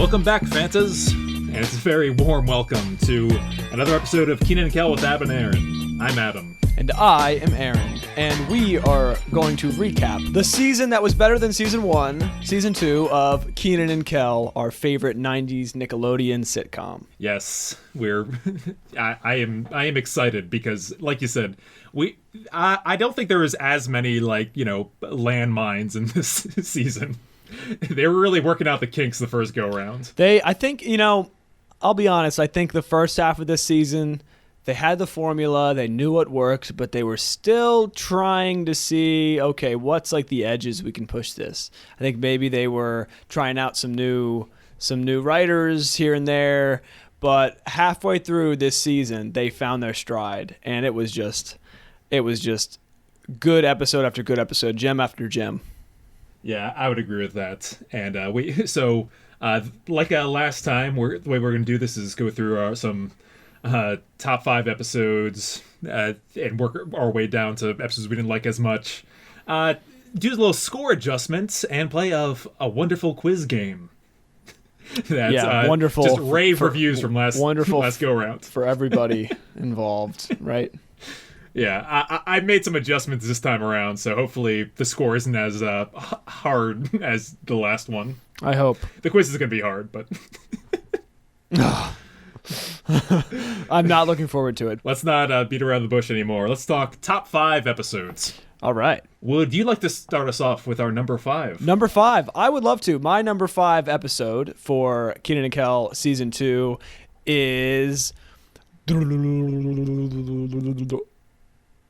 Welcome back, Fantas, and it's a very warm welcome to another episode of Kenan and Kel with Ab and Aaron. I'm Adam. And I am Aaron, and we are going to recap the season that was better than season 1, season 2 of Kenan and Kel, our favorite 90s Nickelodeon sitcom. Yes, I am excited because, like you said, I don't think there was as many landmines in this season. They were really working out the kinks the first go around. I think, I'll be honest, I think the first half of this season, they had the formula, they knew what worked, but they were still trying to see, okay, what's like the edges we can push this. I think maybe they were trying out some new writers here and there, but halfway through this season, they found their stride, and it was just good episode after good episode, gem after gem. Yeah, I would agree with that. And last time, the way we're going to do this is go through some top 5 episodes and work our way down to episodes we didn't like as much. Do a little score adjustments and play a wonderful quiz game. That's wonderful. Just rave reviews from last go around for everybody involved, right? Yeah, I made some adjustments this time around, so hopefully the score isn't as hard as the last one. I hope. The quiz is going to be hard, but... I'm not looking forward to it. Let's not beat around the bush anymore. Let's talk top 5 episodes. All right. Would you like to start us off with our number 5? Number 5. I would love to. My number 5 episode for Kenan and Kel Season 2 is...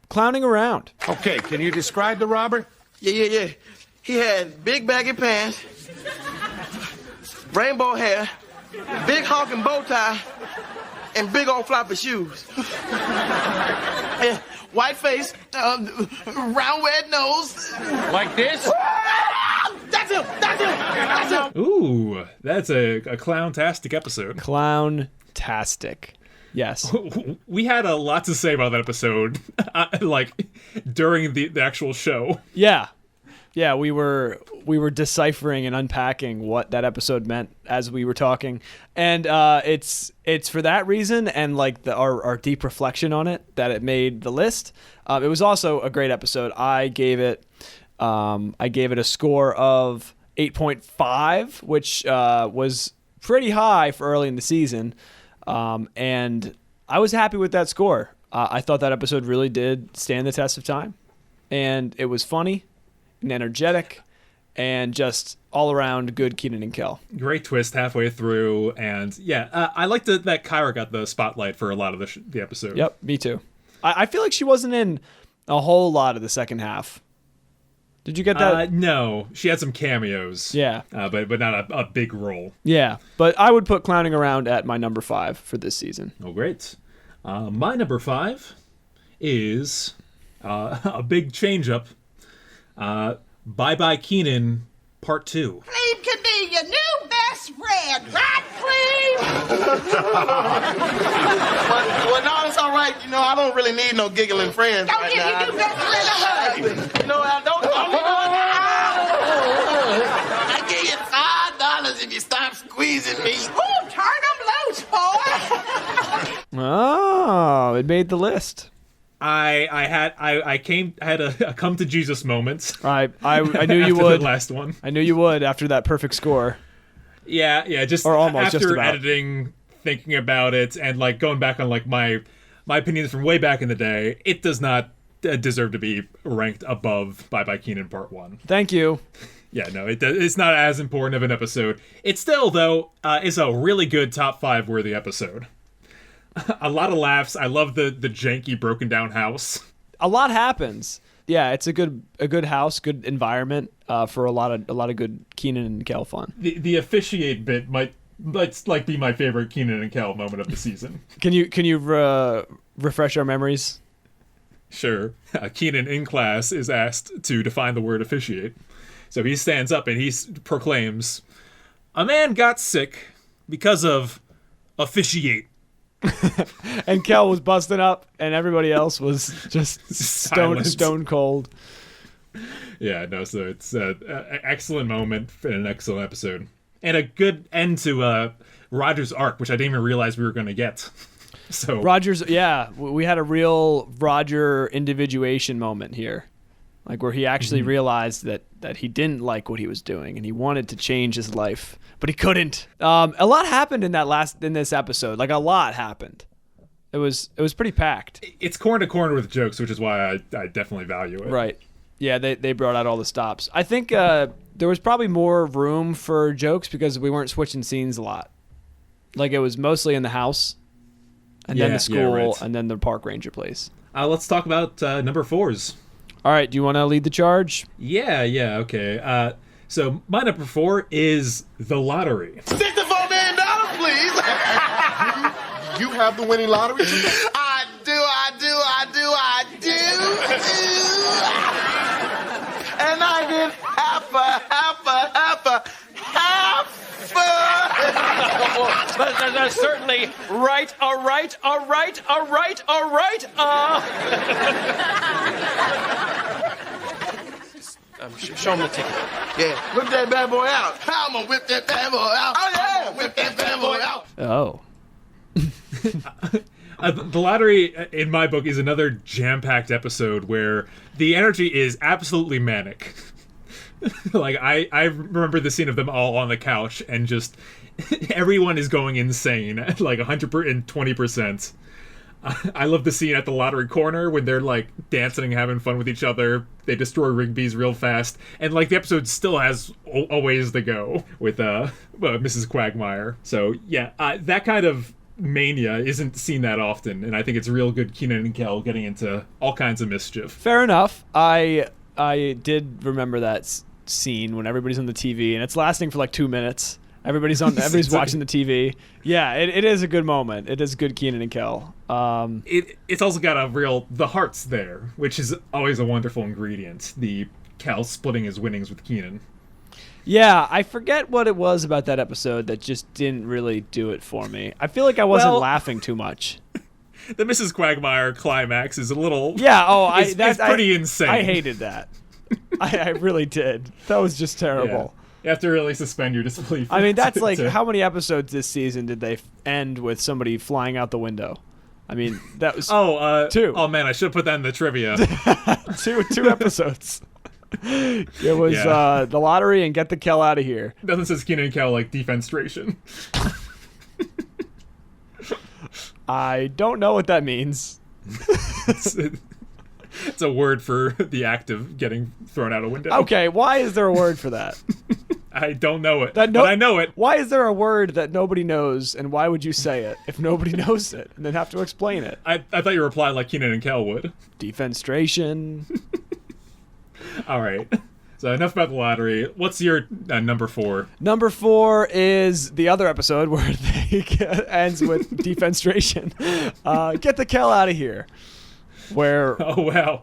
Clowning Around. Okay, can you describe the robber? Yeah. He had big baggy pants, rainbow hair, big honking bow tie, and big old floppy shoes. Yeah, white face, round red nose. Like this? That's him! Ooh, that's a clown-tastic episode. Clown-tastic. Yes. We had a lot to say about that episode, during the actual show. Yeah, we were deciphering and unpacking what that episode meant as we were talking, and it's for that reason and our deep reflection on it that it made the list. It was also a great episode. I gave it a score of 8.5, which was pretty high for early in the season. And I was happy with that score. I thought that episode really did stand the test of time, and it was funny and energetic and just all around good Kenan and Kel. Great twist halfway through, and I liked that Kyra got the spotlight for a lot of the episode. Yep, me too. I feel like she wasn't in a whole lot of the second half. Did you get that? No, she had some cameos. Yeah, but not a big role. Yeah, but I would put Clowning Around at my number 5 for this season. Oh, great. My number 5 is a big change-up. Bye Bye Kenan, Part 2. Cleve could be your new best friend, right, Cleve? Well, no, it's all right. I don't really need no giggling friends Don't right give now. your new best friend a hug. I don't. I give you $5 if you stop squeezing me. Ooh, turn them loose, boy. Oh, it made the list. I had a come to Jesus moment. I knew you would. The last one. I knew you would after that perfect score. Yeah, just or almost after just about. Editing, thinking about it, and going back on my opinions from way back in the day. It does not deserve to be ranked above Bye Bye Kenan Part 1. Thank you. Yeah, no, it's not as important of an episode. It still, though, is a really good top 5 worthy episode. A lot of laughs. I love the janky broken down house. A lot happens. Yeah, it's a good house, good environment for a lot of good Kenan and Kel fun. The officiate bit might be my favorite Kenan and Kel moment of the season. Can you refresh our memories? Sure. Kenan in class is asked to define the word officiate. So he stands up and he proclaims, "A man got sick because of officiate." And Kel was busting up, and everybody else was just stone cold. Yeah, no, so it's an excellent moment and an excellent episode. And a good end to Roger's arc, which I didn't even realize we were going to get. So Roger's, we had a real Roger individuation moment here. Like where he actually realized that he didn't like what he was doing and he wanted to change his life, but he couldn't. A lot happened in this episode. Like a lot happened. It was pretty packed. It's corner to corner with jokes, which is why I definitely value it. Right. Yeah, they brought out all the stops. I think there was probably more room for jokes because we weren't switching scenes a lot. Like it was mostly in the house. And then the school, and then the park ranger place. Let's talk about number 4s. All right, do you want to lead the charge? Yeah, okay. So my number 4 is the lottery. $64 million, please. You have the winning lottery? I do. And I get half a. That's certainly right. All right. Show him the ticket. Yeah, whip that bad boy out. I'm gonna whip that bad boy out. Oh yeah, whip that bad boy out. Oh. The lottery, in my book, is another jam-packed episode where the energy is absolutely manic. Like, I remember the scene of them all on the couch and just everyone is going insane at like 120%. I love the scene at the lottery corner when they're like dancing and having fun with each other. They destroy Rigby's real fast, and like the episode still has a ways to go with Mrs. Quagmire. So yeah, that kind of mania isn't seen that often, and I think it's real good Kenan and Kel getting into all kinds of mischief. Fair enough. I did remember that scene when everybody's on the TV and it's lasting for like 2 minutes. Everybody's watching the TV. Yeah, it is a good moment. It is good Kenan and Kel. It's also got the heart's there, which is always a wonderful ingredient. The Kel splitting his winnings with Kenan. Yeah, I forget what it was about that episode that just didn't really do it for me. I feel like I wasn't laughing too much. The Mrs. Quagmire climax is a little... Yeah, it's pretty insane. I hated that. I really did. That was just terrible. Yeah. You have to really suspend your disbelief. I mean, that's like, how many episodes this season did they end with somebody flying out the window? I mean, that was 2. Oh, man, I should have put that in the trivia. two episodes. It was the lottery and get the Kel out of here. Nothing says Kenan and Kel like defenstration. I don't know what that means. It's a word for the act of getting thrown out a window. Okay, why is there a word for that? I don't know it, but I know it. Why is there a word that nobody knows, and why would you say it if nobody knows it and then have to explain it? I thought you replied like Kenan and Kel would. Defenstration. All right. So enough about the lottery. What's your number 4? Number 4 is the other episode where they ends with defenstration. Get the Kel out of here. Where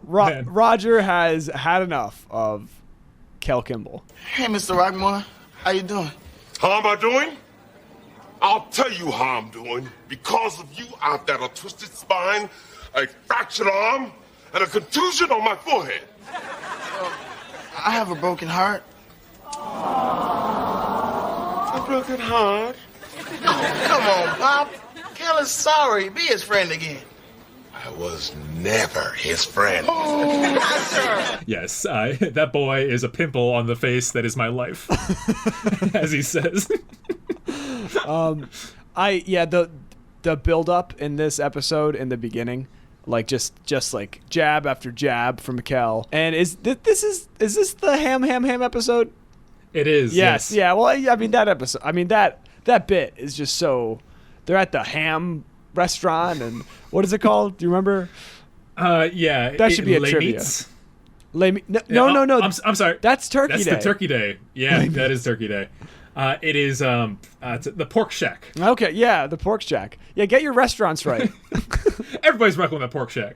Roger has had enough of Kel Kimball. Hey, Mr. Rockmore, how you doing? How am I doing? I'll tell you how I'm doing. Because of you, I've got a twisted spine, a fractured arm, and a contusion on my forehead. I have a broken heart. A broken heart? Come on, Pop. Kel is sorry. Be his friend again. I was never his friend. Yes, that boy is a pimple on the face that is my life, as he says. The build up in this episode in the beginning, like just like jab after jab from Kel, and is this the ham episode? It is. Yes. Yeah. Well, I mean that episode. I mean that bit is just so. They're at the ham restaurant, and what is it called? Do you remember? Yeah. That should be a trivia. No. I'm sorry. That's Turkey Day. That's the Turkey Day. Yeah, that is Turkey Day. It is the Pork Shack. Okay, yeah, the Pork Shack. Yeah, get your restaurants right. Everybody's welcome at Pork Shack.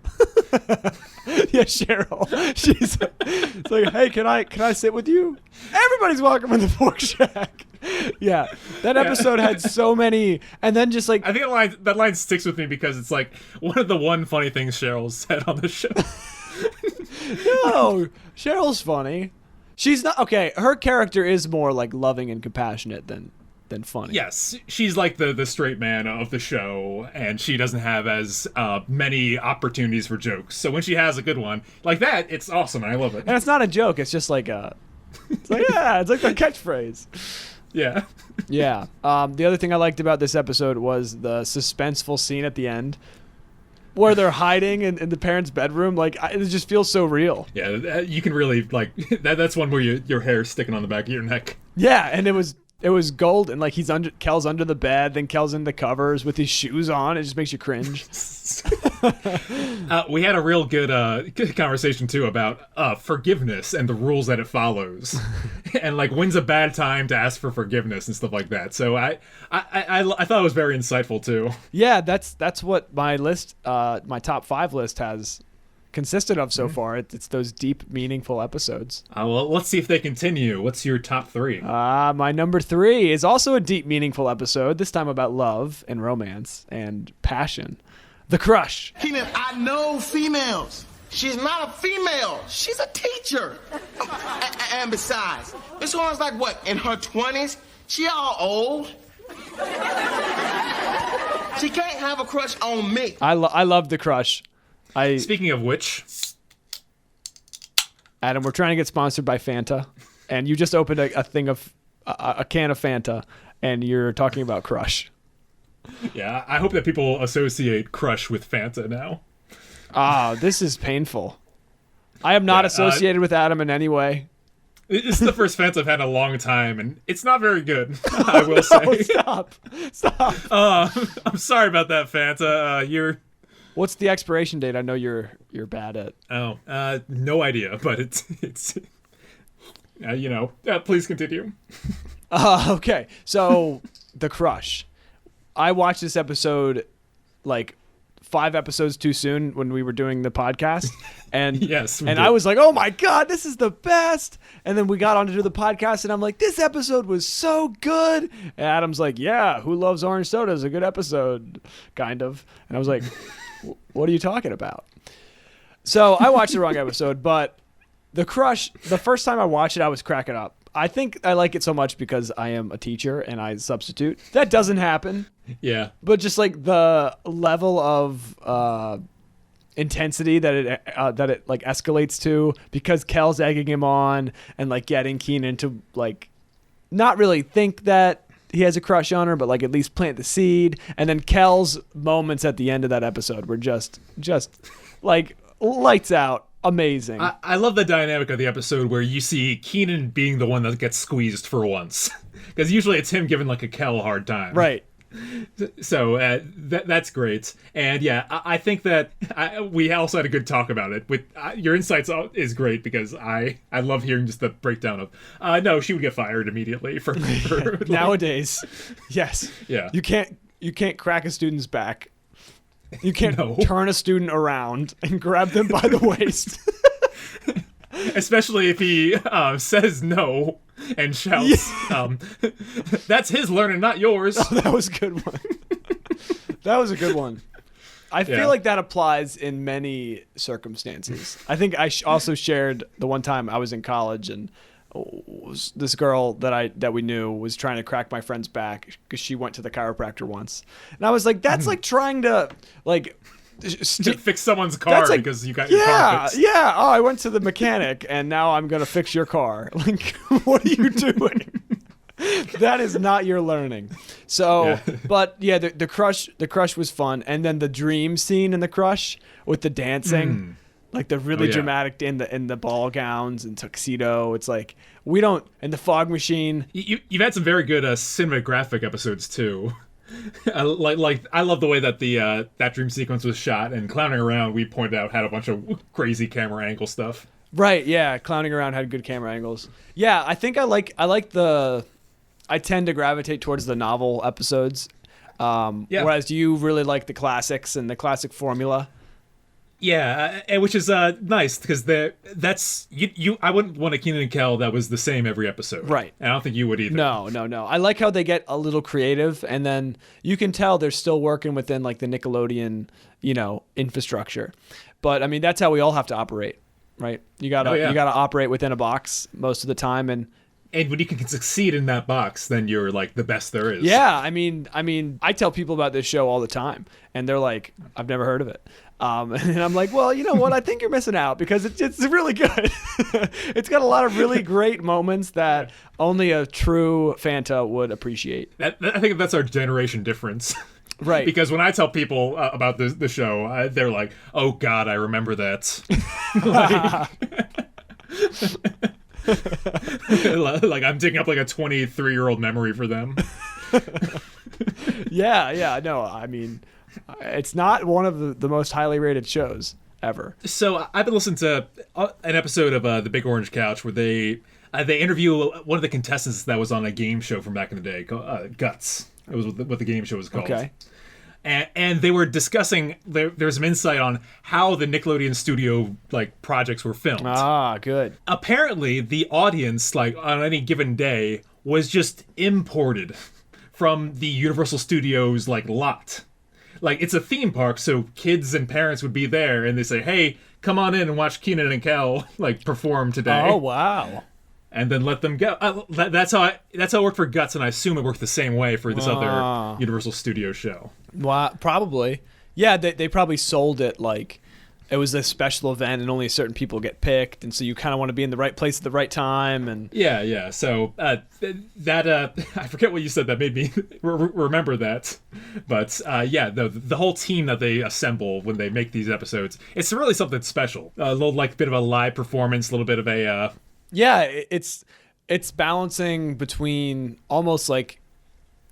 Yeah, Cheryl. She's like, hey, can I sit with you? Everybody's welcome in the Pork Shack. Yeah, that episode had so many, and then just like I think that line sticks with me because it's like one of the funny things Cheryl said on the show. No, Cheryl's funny. She's not okay. Her character is more like loving and compassionate than funny. Yes, she's like the straight man of the show, and she doesn't have as many opportunities for jokes. So when she has a good one like that, it's awesome. I love it. And it's not a joke. It's just like it's like the catchphrase. Yeah. Yeah. The other thing I liked about this episode was the suspenseful scene at the end where they're hiding in the parents' bedroom. Like, it just feels so real. Yeah, you can really, like, that's one where your hair's sticking on the back of your neck. Yeah, and it was gold, and like Kel's under the bed, then Kel's in the covers with his shoes on. It just makes you cringe. We had a real good conversation too about forgiveness and the rules that it follows, and like when's a bad time to ask for forgiveness and stuff like that. So I thought it was very insightful too. Yeah, that's what my list, my top 5 list has consisted of so far. It's those deep, meaningful episodes. Well, let's see if they continue. What's your top 3? My number 3 is also a deep, meaningful episode, this time about love and romance and passion. The Crush. Kenan, I know females. She's not a female. She's a teacher. And besides, this one's like what, in her 20s? She all old. She can't have a crush on me. I love The Crush. Speaking of which, Adam, we're trying to get sponsored by Fanta, and you just opened a thing of a can of Fanta, and you're talking about Crush. Yeah, I hope that people associate Crush with Fanta now. This is painful. I am not associated with Adam in any way. This is the first Fanta I've had in a long time, and it's not very good, I will say. Stop. I'm sorry about that, Fanta. What's the expiration date? I know you're bad at. No idea, but it's please continue. Okay. So, The Crush. I watched this episode like 5 episodes too soon when we were doing the podcast. And yes, I was like, oh my God, this is the best. And then we got on to do the podcast and I'm like, this episode was so good. And Adam's like, yeah, Who Loves Orange Soda is a good episode, kind of. And I was like, what are you talking about? So I watched the wrong episode, but The Crush, the first time I watched it, I was cracking up. I think I like it so much because I am a teacher and I substitute. That doesn't happen. Yeah. But just like the level of intensity that it like escalates to because Kel's egging him on and like getting Kenan to like not really think that he has a crush on her, but like at least plant the seed. And then Kel's moments at the end of that episode were just like lights out. Amazing. I love the dynamic of the episode where you see Kenan being the one that gets squeezed for once. Because usually it's him giving like a Kel a hard time. Right. So that's great. And yeah, I think that we also had a good talk about it. With your insights is great because I love hearing just the breakdown of, no, she would get fired immediately for like, nowadays. Yes. Yeah. You can't crack a student's back. You can't turn a student around and grab them by the waist. Especially if he says no and shouts. Yeah. That's his learning, not yours. Oh, that was a good one. That was a good one. I feel like that applies in many circumstances. I think I also shared the one time I was in college and this girl that we knew was trying to crack my friend's back because she went to the chiropractor once, and I was like, "That's like trying to like to fix someone's car because you got your car fixed." Yeah. Oh, I went to the mechanic, and now I'm gonna fix your car. Like, what are you doing? That is not your learning. So, but yeah, the crush was fun, and then the dream scene in The Crush with the dancing. Like the really dramatic in the ball gowns and tuxedo. It's like and the fog machine. You've had some very good cinematographic episodes too. Like I love the way that that dream sequence was shot, and Clowning Around we pointed out had a bunch of crazy camera angle stuff. Right, yeah, Clowning Around had good camera angles. Yeah, I think I tend to gravitate towards the novel episodes. Whereas you really like the classics and the classic formula. Yeah, which is nice because that's you. I wouldn't want a Kenan and Kel that was the same every episode, right? And I don't think you would either. No. I like how they get a little creative, and then you can tell they're still working within like the Nickelodeon, infrastructure. But I mean, that's how we all have to operate. right? You gotta you gotta operate within a box most of the time, and when you can succeed in that box, then you're like the best there is. yeah. I mean, I tell people about this show all the time, and they're like, "I've never heard of it." And I'm like, well, you know what? I think you're missing out because it's really good. It's got a lot of really great moments that only a true Fanta would appreciate. I think that's our generation difference. Right. Because when I tell people about the show, they're like, oh, God, I remember that. Like I'm digging up like a 23-year-old memory for them. Yeah. No, I mean, it's not one of the most highly rated shows ever. So I've been listening to an episode of The Big Orange Couch where they interview one of the contestants that was on a game show from back in the day called Guts. It was what the game show was called. Okay. And they were discussing there's some insight on how the Nickelodeon studio like projects were filmed. Ah, good. Apparently, the audience like on any given day was just imported from the Universal Studios like lot. Like, it's a theme park, so kids and parents would be there, and they say, hey, come on in and watch Kenan and Kel, like, perform today. Oh, wow. And then let them go. That's how it worked for Guts, and I assume it worked the same way for this other Universal Studios show. Well, probably. Yeah, they probably sold it like it was a special event and only certain people get picked, and so you kind of want to be in the right place at the right time. And yeah. So that I forget what you said that made me remember that, but yeah, the whole team that they assemble when they make these episodes, it's really something special. A little like bit of a live performance, a little bit of a yeah, it's balancing between almost like,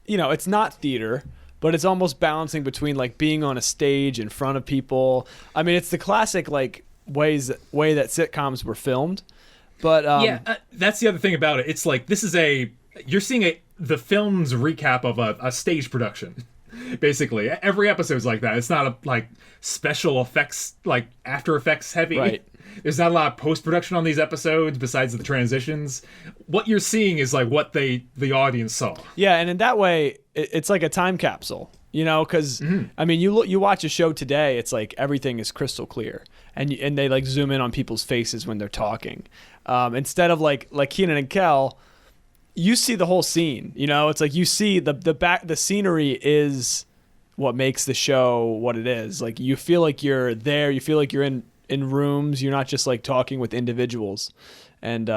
you know, it's not theater, but it's almost balancing between like being on a stage in front of people. I mean, it's the classic like way that sitcoms were filmed. But that's the other thing about it. It's like you're seeing the film's recap of a stage production. Basically, every episode's like that. It's not like special effects, like After Effects heavy. Right. There's not a lot of post-production on these episodes besides the transitions. What you're seeing is like what the audience saw. Yeah, and in that way, it's like a time capsule, you know, because, I mean, you watch a show today, it's like everything is crystal clear, and they like zoom in on people's faces when they're talking. Instead of like Kenan and Kel, you see the whole scene, you know, it's like you see the scenery is what makes the show what it is. Like you feel like you're there, you feel like you're in rooms, you're not just like talking with individuals, and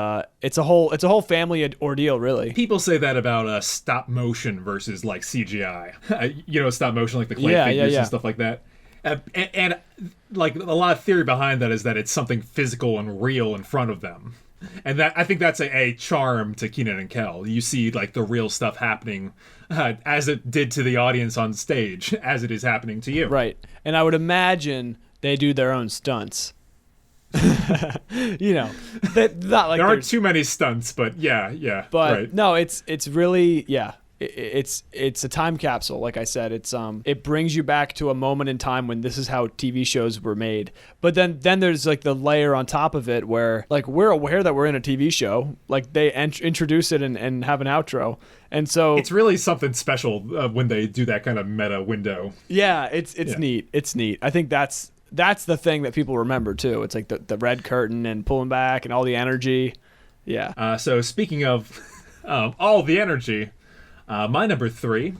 it's a whole family ordeal, really. People say that about stop motion versus like CGI. You know, stop motion like the clay figures and stuff like that. And like a lot of theory behind that is that it's something physical and real in front of them, and that I think that's a charm to Kenan and Kel. You see like the real stuff happening as it did to the audience on stage, as it is happening to you. Right, and I would imagine they do their own stunts. You know, not like there aren't too many stunts, but yeah. But right. no, it's really it's a time capsule. Like I said, it brings you back to a moment in time when this is how TV shows were made. But then there's like the layer on top of it where like we're aware that we're in a TV show. Like they introduce it and have an outro, and so it's really something special when they do that kind of meta window. Yeah, it's neat. It's neat. I think that's the thing that people remember too. It's like the red curtain and pulling back and all the energy. Yeah. So speaking of all the energy, my number 3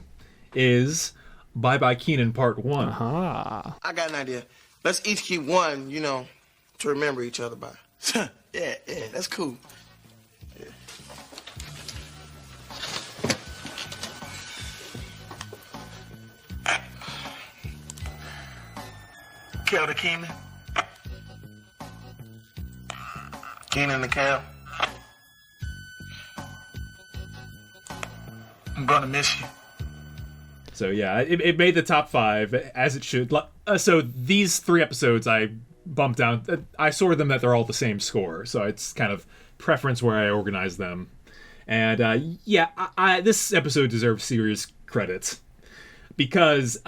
is Bye Bye Kenan Part 1. Uh-huh. I got an idea. Let's each keep one, you know, to remember each other by. Yeah, that's cool. Yeah. Kel to Kenan. Kenan to Kel. I'm gonna miss you. So yeah, it made the top 5 as it should. So these 3 episodes I bumped down. I sorted them that they're all the same score. So it's kind of preference where I organize them. And this episode deserves serious credit because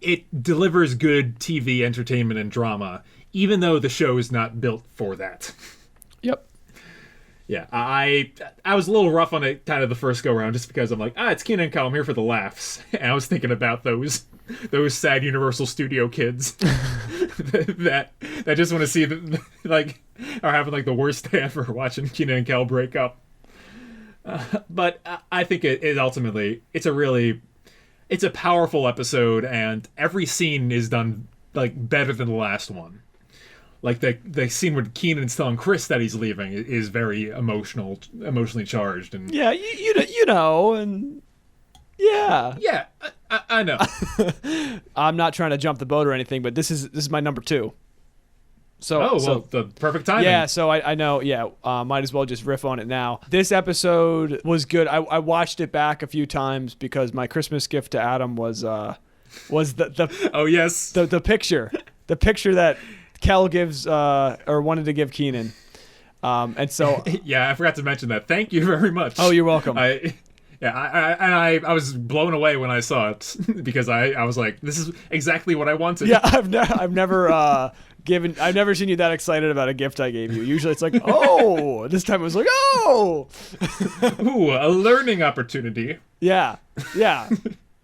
it delivers good TV entertainment and drama, even though the show is not built for that. Yep. Yeah, I was a little rough on it kind of the first go-around just because I'm like, it's Kenan and Kel, I'm here for the laughs. And I was thinking about those sad Universal Studio kids that just want to see, like, are having like the worst day ever watching Kenan and Kel break up. But I think it ultimately, it's a powerful episode, and every scene is done like better than the last one. Like the scene where Kenan's telling Chris that he's leaving is very emotionally charged, and you know, and yeah, I know. I'm not trying to jump the boat or anything, but this is my number 2. So the perfect timing. Yeah, so I know. Yeah, might as well just riff on it now. This episode was good. I watched it back a few times because my Christmas gift to Adam was the oh yes, the picture that Kel gives or wanted to give Kenan, and so yeah, I forgot to mention that. Thank you very much. Oh, you're welcome. I was blown away when I saw it because I was like, this is exactly what I wanted. Yeah, I've never seen you that excited about a gift I gave you. Usually it's like, oh, this time it was like, oh. Ooh, a learning opportunity. Yeah.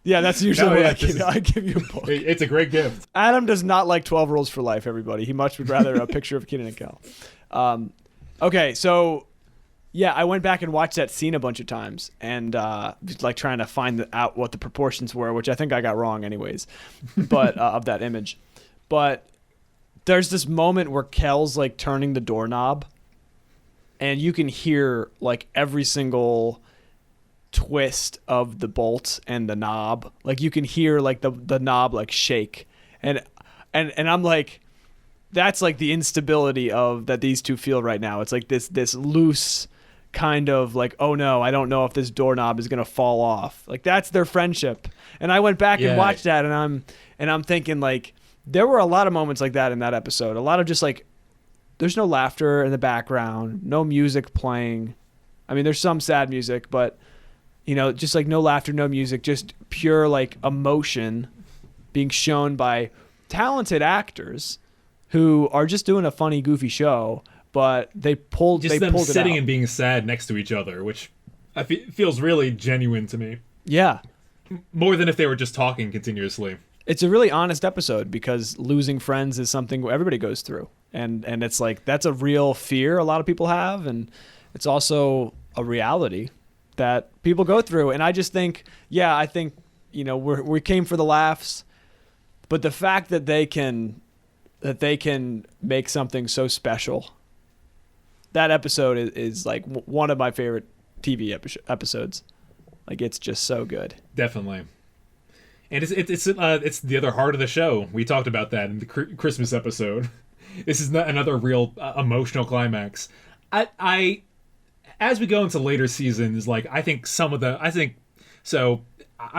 That's usually what I give you a book. It's a great gift. Adam does not like 12 Rules for Life, everybody. He much would rather a picture of Kenan and Kel. Okay, so yeah, I went back and watched that scene a bunch of times and like trying to find out what the proportions were, which I think I got wrong anyways, but of that image. But there's this moment where Kel's like turning the doorknob, and you can hear like every single twist of the bolt and the knob. Like you can hear like the knob like shake, and I'm like, that's like the instability of that these two feel right now. It's like this loose kind of like, oh no, I don't know if this doorknob is gonna fall off. Like that's their friendship. And I went back and watched that, and I'm thinking like, there were a lot of moments like that in that episode. A lot of just like, there's no laughter in the background, no music playing. I mean, there's some sad music, but you know, just like no laughter, no music, just pure like emotion being shown by talented actors who are just doing a funny, goofy show, but they pulled it out. Sitting and being sad next to each other, which feels really genuine to me. Yeah. More than if they were just talking continuously. It's a really honest episode because losing friends is something everybody goes through. And it's like, that's a real fear a lot of people have. And it's also a reality that people go through. And I just think, I think, you know, we came for the laughs, but the fact that they can make something so special, that episode is like one of my favorite TV episodes. Like, it's just so good. Definitely. And it's the other heart of the show. We talked about that in the Christmas episode. This is another real emotional climax. I as we go into later seasons, like I'm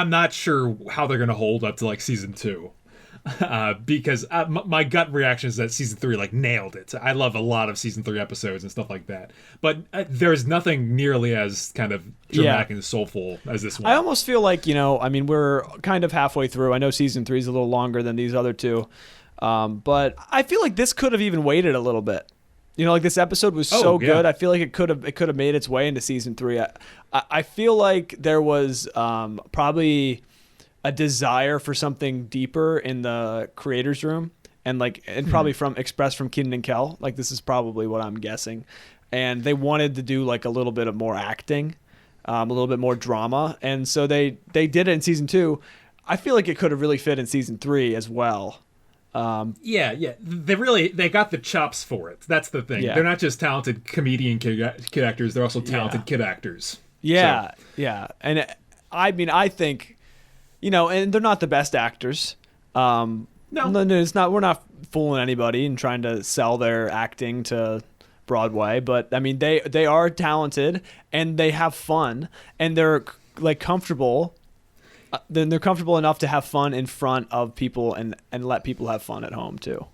not sure how they're gonna hold up to like season 2. Because my gut reaction is that season 3 like nailed it. I love a lot of season 3 episodes and stuff like that, but there's nothing nearly as kind of dramatic and soulful as this one. I almost feel like, you know, I mean, we're kind of halfway through. I know season 3 is a little longer than these other two, but I feel like this could have even waited a little bit. You know, like this episode was so good. I feel like it could have made its way into season 3. I feel like there was probably a desire for something deeper in the creators room, and probably expressed from Kenan and Kel. Like, this is probably what I'm guessing. And they wanted to do like a little bit of more acting, a little bit more drama. And so they did it in season 2. I feel like it could have really fit in season 3 as well. They got the chops for it. That's the thing. They're not just talented comedian kid actors, they're also talented kid actors. And I mean, I think, you know, and they're not the best actors. No, it's not. We're not fooling anybody and trying to sell their acting to Broadway. But I mean, they are talented and they have fun, and they're like comfortable. Then they're comfortable enough to have fun in front of people and let people have fun at home too.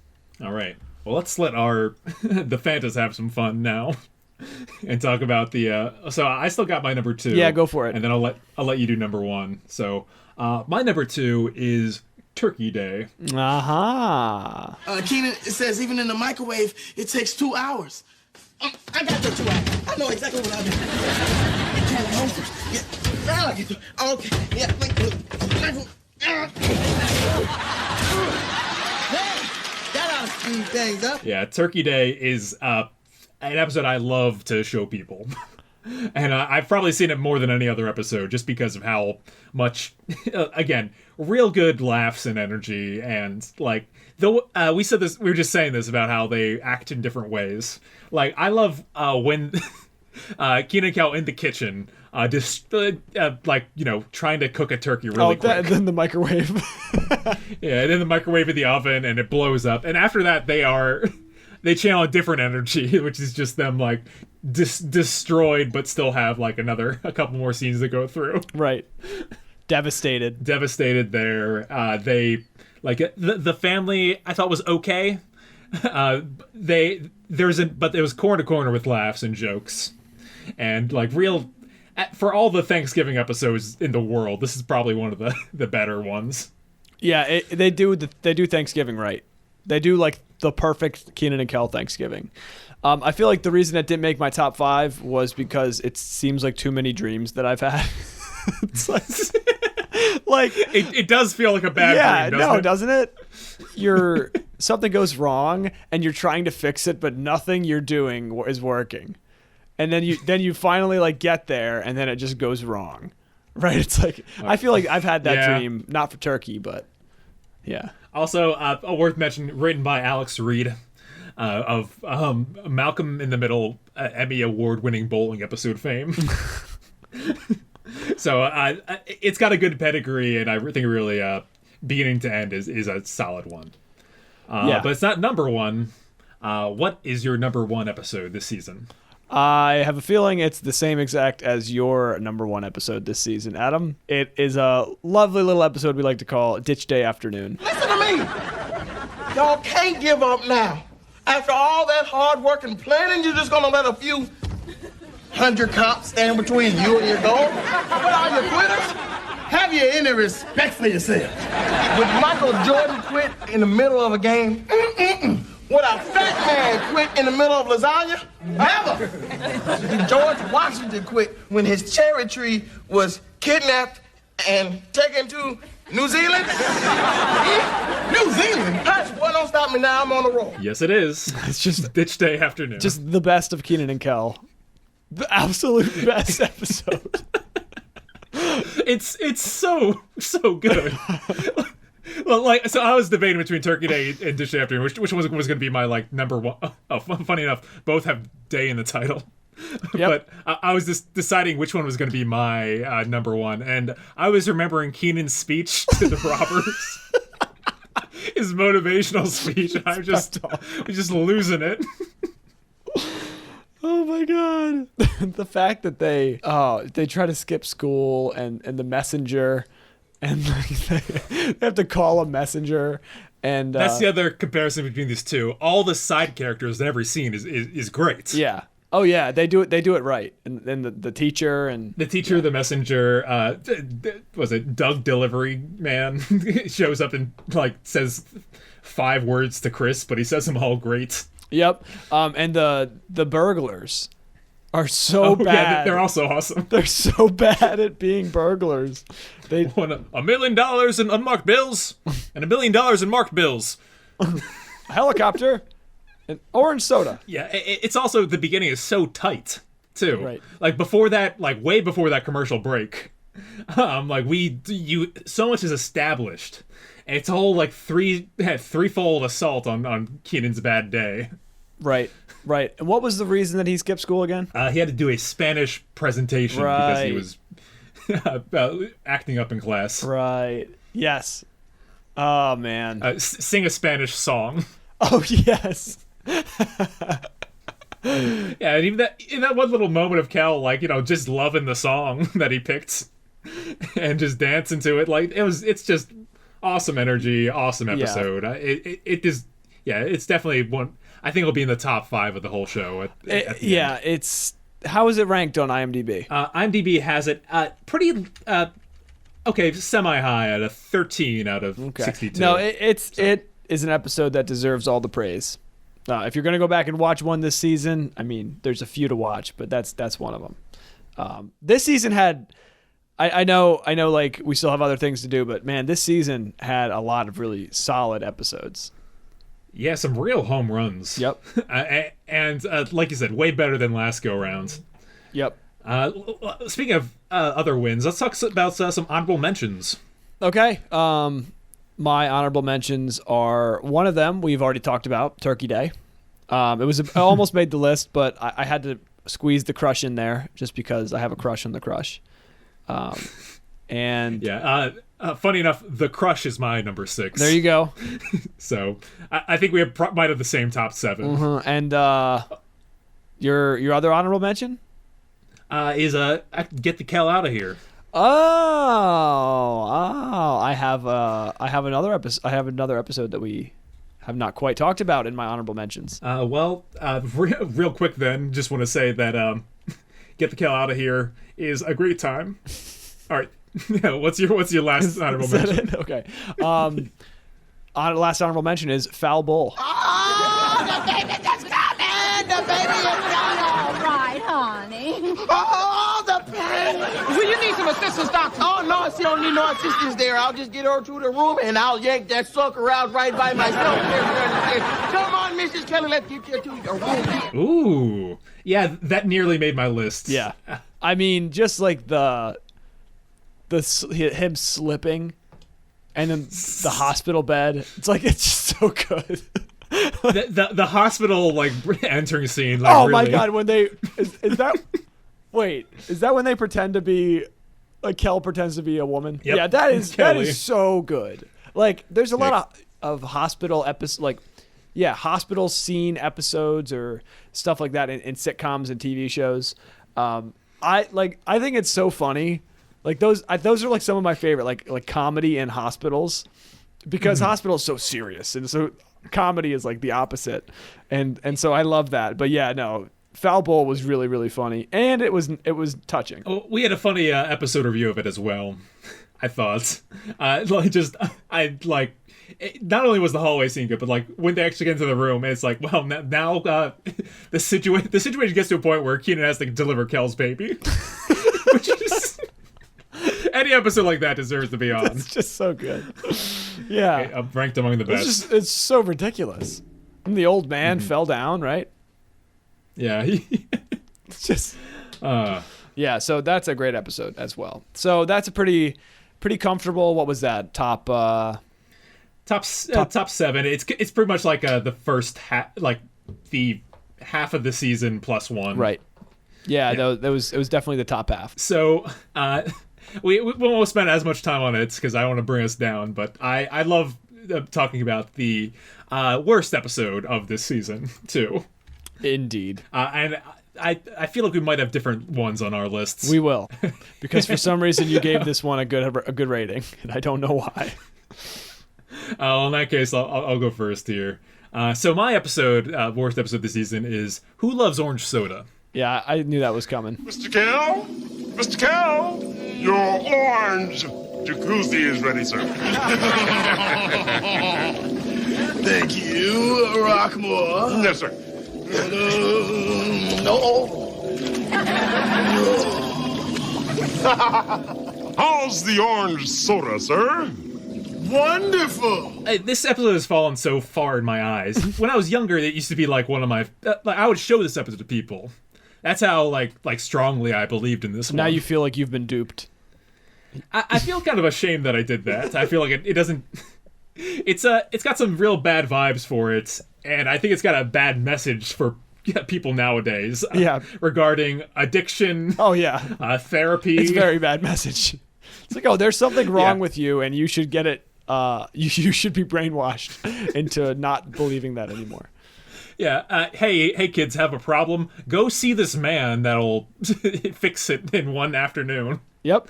All right. Well, let's let the Fantas have some fun now, and talk about the. So I still got my number 2. Yeah, go for it. And then I'll let you do number 1. So. My number 2 is Turkey Day. Aha. Kenan, it says even in the microwave, it takes 2 hours. I got the 2 hours. I know exactly what I do. Okay. Yeah. Get out. speed things up. Yeah, Turkey Day is an episode I love to show people. And I've probably seen it more than any other episode just because of how much, again, real good laughs and energy. And, like, though we were just saying this about how they act in different ways. Like, I love when Kenan and Kel in the kitchen, trying to cook a turkey really quick. Then the microwave. Yeah, and then the microwave in the oven, and it blows up. And after that, they channel a different energy, which is just them, like, destroyed, but still have, like, a couple more scenes to go through. Right. Devastated there. They, like, the family, I thought was okay. But it was corner to corner with laughs and jokes. And, like, for all the Thanksgiving episodes in the world, this is probably one of the better ones. Yeah, they do Thanksgiving right. They do, like, the perfect Kenan and Kel Thanksgiving. I feel like the reason it didn't make my top 5 was because it seems like too many dreams that I've had. It's like it does feel like a bad dream, doesn't it? Something goes wrong and you're trying to fix it, but nothing you're doing is working. And then you finally, like, get there, and then it just goes wrong. Right? It's like I feel like I've had that dream, not for turkey, but yeah. Also, worth mentioning, written by Alex Reed, of Malcolm in the Middle Emmy Award-winning bowling episode fame. So it's got a good pedigree, and I think really beginning to end is a solid one. But it's not number one. What is your number one episode this season? I have a feeling it's the same exact as your number one episode this season, Adam. It is a lovely little episode we like to call Ditch Day Afternoon. Listen to me. Y'all can't give up now. After all that hard work and planning, you're just gonna let a few 100 cops stand between you and your goal? What are you, quitters? Have you any respect for yourself? Would Michael Jordan quit in the middle of a game? Would a fat man quit in the middle of lasagna? Never. Did George Washington quit when his cherry tree was kidnapped and taken to New Zealand? New Zealand? Hush, boy, don't stop me now. I'm on the roll. Yes, it is. It's just Ditch Day Afternoon. Just the best of Kenan and Kel. The absolute best episode. It's so good. Well, like, so I was debating between Turkey Day and Ditch Day Afternoon, which was going to be my, like, number one. Oh, funny enough, both have day in the title. Yep. But I was just deciding which one was going to be my number one, and I was remembering Kenan's speech to the robbers. His motivational speech, and I was just losing it. Oh my god. The fact that they try to skip school and the messenger, and like they have to call a messenger, and that's the other comparison between these two. All the side characters in every scene is great. Yeah. Oh yeah, they do it right. And then the teacher and the messenger, was it Doug Delivery Man shows up and, like, says 5 words to Chris, but he says them all great. Yep. And the burglars are so bad. Yeah, they're also awesome. They're so bad at being burglars. They want $1 million in unmarked bills and $1 million in marked bills. A helicopter and orange soda. Yeah, it's also, the beginning is so tight too. Right. Like before that, like way before that commercial break, like so much is established. And it's all like threefold assault on Kenan's bad day. Right. And what was the reason that he skipped school again? He had to do a Spanish presentation because he was acting up in class. Right. Yes. Oh man. Sing a Spanish song. Oh yes. Yeah, and even in that one little moment of Cal, like, you know, just loving the song that he picked and just dancing to it, like it's just awesome energy, awesome episode. Yeah. It's definitely one. I think it'll be in the top 5 of the whole show. Yeah, it's. How is it ranked on IMDb? IMDb has it pretty semi-high at a 13 out of 62. No, it is an episode that deserves all the praise. If you're gonna go back and watch one this season, I mean, there's a few to watch, but that's one of them. This season had. I know, like, we still have other things to do, but man, this season had a lot of really solid episodes. Yeah, some real home runs. Yep. And like you said, way better than last go round. Yep. Speaking of other wins, let's talk about some honorable mentions. Okay. My honorable mentions are, one of them we've already talked about, Turkey Day. I almost made the list, but I had to squeeze the crush in there just because I have a crush on the crush. And yeah, funny enough, the crush is my number 6. there you go. So I think we might have the same top 7. Mm-hmm. And your other honorable mention is get the hell out of here. I have another episode. I have another episode that we have not quite talked about in my honorable mentions. Real quick then, just want to say that get the hell out of here is a great time. All right. what's your last honorable mention? Okay. Last honorable mention is foul bull. Oh, the baby just coming! The baby is coming! All right, honey. Oh, the pain! Will you need some assistance, doctor? Oh, no, she don't need no assistance there. I'll just get her to the room and I'll yank that sucker out right by myself. Come on, Mrs. Kelly, let's get you to your room. Ooh. Yeah, that nearly made my list. Yeah. I mean, just like him slipping and then the hospital bed. It's like, it's just so good. the hospital like entering scene. Like, oh really. my god! When they is that when they pretend to be like Kel pretends to be a woman? Yep. Yeah, that is Kelly. so good. Like, there's a lot of hospital episodes, hospital scene episodes or stuff like that in sitcoms and TV shows. I think it's so funny. Like those are like some of my favorite like comedy in hospitals, because hospital is so serious, and so comedy is like the opposite, and so I love that. But yeah, no, Foul Bowl was really, really funny, and it was touching. Oh, we had a funny episode review of it as well. I thought, not only was the hallway scene good, but like when they actually get into the room, it's like, well, now the situation gets to a point where Kenan has to deliver Kel's baby, which is. Any episode like that deserves to be on. It's just so good. Yeah. Okay, ranked among the best. It's so ridiculous. And the old man fell down, right? Yeah. It's just... yeah, so that's a great episode as well. So that's a pretty comfortable, what was that? Top 7. It's pretty much like the first the half of the season plus 1. Right. Yeah, it was definitely the top half. So, we won't spend as much time on it because I want to bring us down, but I love talking about the worst episode of this season too. Indeed. And I feel like we might have different ones on our lists. We will, because for some reason you gave this one a good rating, and I don't know why. Well, in that case, I'll go first here. So my worst episode this season is Who Loves Orange Soda? Yeah, I knew that was coming. Mr. Cal? Mr. Cal? Your orange jacuzzi is ready, sir. Thank you, Rockmore. Yes, sir. How's the orange soda, sir? Wonderful. This episode has fallen so far in my eyes. When I was younger, it used to be like one of my... I would show this episode to people. That's how like strongly I believed in this one. Now you feel like you've been duped. I feel kind of ashamed that I did that. I feel like it doesn't... It's got some real bad vibes for it, and I think it's got a bad message for people nowadays. Yeah. Regarding addiction. Oh, yeah. Therapy. It's a very bad message. It's like, oh, there's something wrong with you, and you should get it. You should be brainwashed into not believing that anymore. Yeah. Hey, kids, have a problem? Go see this man that'll fix it in one afternoon. Yep.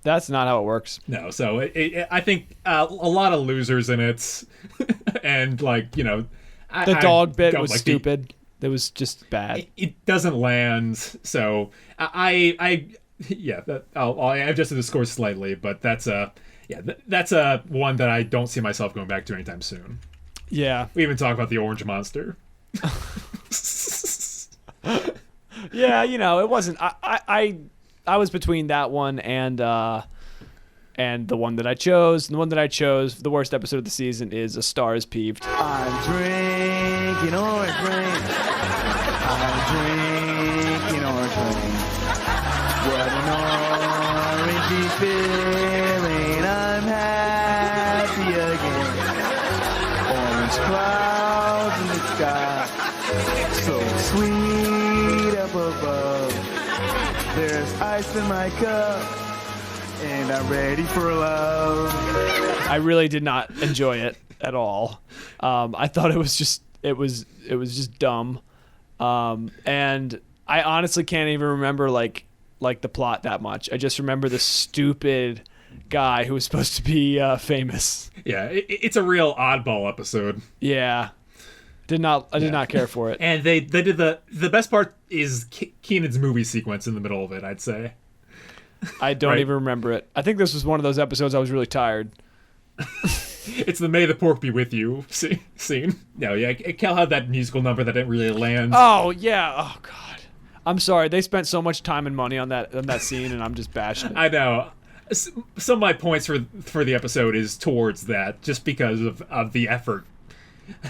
That's not how it works. No. So I think a lot of losers in it, and the dog bit was stupid. It was just bad. It doesn't land. So I adjusted the score slightly, but that's a one that I don't see myself going back to anytime soon. Yeah. We even talk about the orange monster. Yeah, it wasn't. I was between that one and And the one that I chose, the worst episode of the season is A Star Is Peeved. I'm drinking orange rain. I'm drinking orange rain. What an orangey feeling. I'm happy again. Orange clouds in the sky. So sweet up above. There's ice in my cup. And I'm ready for love. I really did not enjoy it at all. I thought it was just dumb. And I honestly can't even remember like the plot that much. I just remember the stupid guy who was supposed to be famous. Yeah, it's a real oddball episode. Yeah. I did not care for it. And they did the best part is Kenan's movie sequence in the middle of it, I'd say. I don't even remember it. I think this was one of those episodes I was really tired. It's the May the Pork Be With You scene. No, yeah, Kel had that musical number that didn't really land. Oh, yeah. Oh, God. I'm sorry. They spent so much time and money on that scene, and I'm just bashing it. I know. Some of my points for the episode is towards that, just because of the effort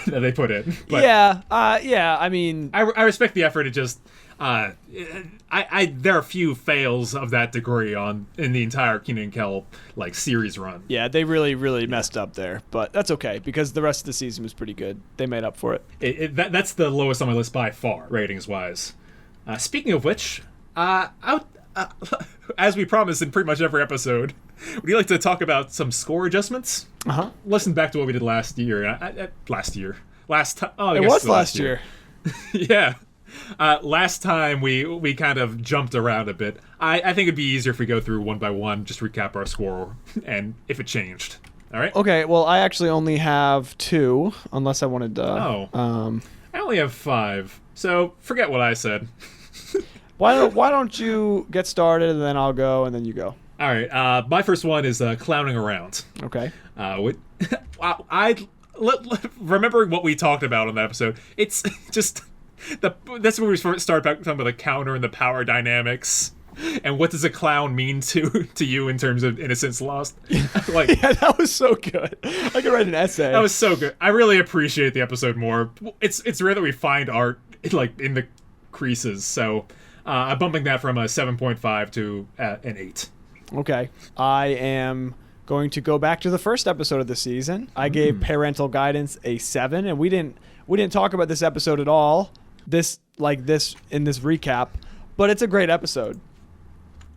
that they put in. But yeah, I mean... I respect the effort. It just... there are few fails of that degree in the entire Kenan and Kel series run. Yeah, they really, really messed up there, but that's okay because the rest of the season was pretty good. They made up for it. That's the lowest on my list by far, ratings wise. Speaking of which, as we promised in pretty much every episode, would you like to talk about some score adjustments? Listen back to what we did last year. Last time. Oh, it was last year. Yeah. Last time we kind of jumped around a bit. I think it'd be easier if we go through one by one, just recap our score and if it changed. All right. Okay. Well, I actually only have 2, unless I wanted to. Oh. I only have 5, so forget what I said. Why don't you get started and then I'll go and then you go. All right. My first one is clowning around. Okay. Remembering what we talked about on that episode, it's just. That's when we start talking about the counter and the power dynamics, and what does a clown mean to you in terms of innocence lost. Yeah, that was so good. I could write an essay. That was so good. I really appreciate the episode more. It's rare that we find art in the creases, so I'm bumping that from a 7.5 to an 8. Okay, I am going to go back to the first episode of the season. I gave Parental Guidance a 7, and we didn't talk about this episode at all. This in this recap, but it's a great episode.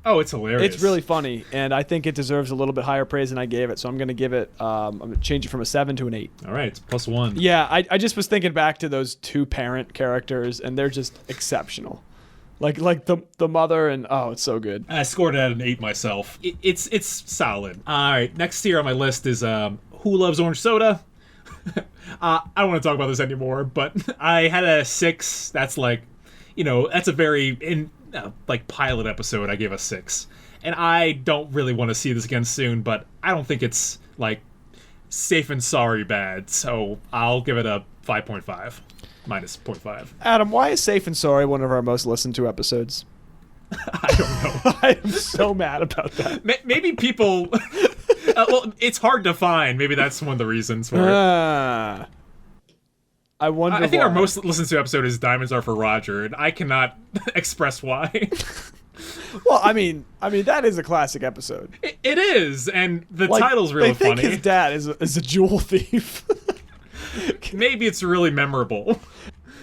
Oh, it's hilarious. It's really funny, and I think it deserves a little bit higher praise than I gave it. So I'm going to give it. I'm going to change it from a 7 to an 8. All right, it's +1. Yeah, I just was thinking back to those 2 parent characters, and they're just exceptional. Like the mother, and it's so good. I scored it at an 8 myself. It's solid. All right, next here on my list is Who Loves Orange Soda. I don't want to talk about this anymore, but I had a 6. That's that's a very pilot episode. I gave a 6, and I don't really want to see this again soon, but I don't think it's safe and sorry bad, so I'll give it a 5.5 minus 0.5. Adam, why is Safe and Sorry one of our most listened to episodes? I don't know. I am so mad about that. Maybe people. Well, it's hard to find. Maybe that's one of the reasons for it. I wonder. I think our most listened to episode is Diamonds Are for Roger, and I cannot express why. Well, I mean that is a classic episode. It is, and the title's really funny. They think his dad is a jewel thief. Maybe it's really memorable.